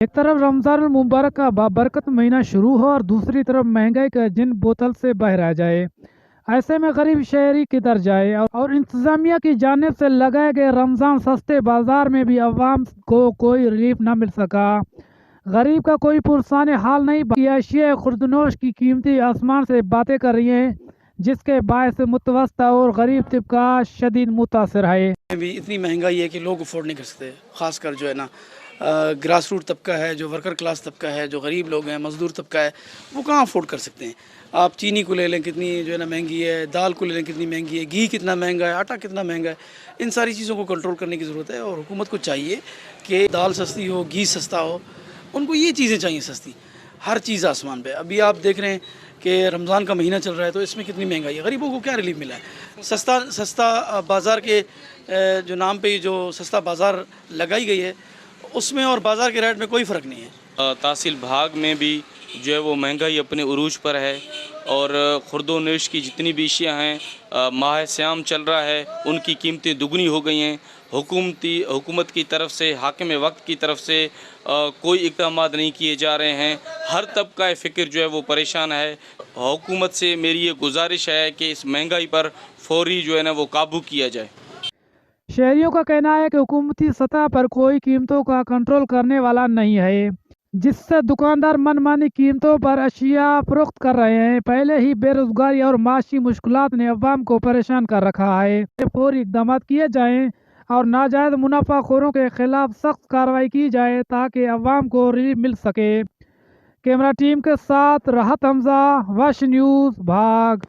ایک طرف رمضان المبارک کا بابرکت مہینہ شروع ہو اور دوسری طرف مہنگائی کا جن بوتل سے بہہ رہ جائے، ایسے میں غریب شہری کدھر جائے؟ اور انتظامیہ کی جانب سے لگائے گئے رمضان سستے بازار میں بھی عوام کو کوئی ریلیف نہ مل سکا۔ غریب کا کوئی پرسان حال نہیں، بلکہ اشیاء خوردنوش کی قیمتیں آسمان سے باتیں کر رہی ہیں، جس کے باعث متوسطہ اور غریب طبقہ شدید متاثر ہے۔ بھی اتنی مہنگائی ہے کہ لوگ افورڈ نہیں کر سکتے، خاص کر جو ہے نا گراس روٹ طبقہ ہے، جو ورکر کلاس طبقہ ہے، جو غریب لوگ ہیں، مزدور طبقہ ہے، وہ کہاں افورڈ کر سکتے ہیں۔ آپ چینی کو لے لیں کتنی جو ہے نا مہنگی ہے، دال کو لے لیں کتنی مہنگی ہے، گھی کتنا مہنگا ہے، آٹا کتنا مہنگا ہے۔ ان ساری چیزوں کو کنٹرول کرنے کی ضرورت ہے، اور حکومت کو چاہیے کہ دال سستی ہو، گھی سستا ہو، ان کو یہ چیزیں چاہیے سستی۔ ہر چیز آسمان پہ۔ ابھی آپ دیکھ رہے ہیں کہ رمضان کا مہینہ چل رہا ہے، تو اس میں کتنی مہنگائی ہے، غریبوں کو کیا ریلیف ملا ہے؟ سستا بازار کے جو نام پہ جو سستا بازار لگائی گئی ہے، اس میں اور بازار کے ریٹ میں کوئی فرق نہیں ہے۔ تحصیل بھاگ میں بھی جو ہے وہ مہنگائی اپنے عروج پر ہے، اور خرد و نوش کی جتنی بھی اشیاء ہیں، ماہ سیام چل رہا ہے، ان کی قیمتیں دگنی ہو گئی ہیں۔ حکومت کی طرف سے، حاکم وقت کی طرف سے کوئی اقدامات نہیں کیے جا رہے ہیں۔ ہر طبقہ فکر جو ہے وہ پریشان ہے۔ حکومت سے میری یہ گزارش ہے کہ اس مہنگائی پر فوری جو ہے نا وہ قابو کیا جائے۔ شہریوں کا کہنا ہے کہ حکومتی سطح پر کوئی قیمتوں کا کنٹرول کرنے والا نہیں ہے، جس سے دکاندار من مانی قیمتوں پر اشیاء فروخت کر رہے ہیں۔ پہلے ہی بے روزگاری اور معاشی مشکلات نے عوام کو پریشان کر رکھا ہے۔ فوری اقدامات کیے جائیں اور ناجائز منافع خوروں کے خلاف سخت کارروائی کی جائے تاکہ عوام کو ریلیف مل سکے۔ کیمرہ ٹیم کے ساتھ راحت حمزہ، واش نیوز، بھاگ۔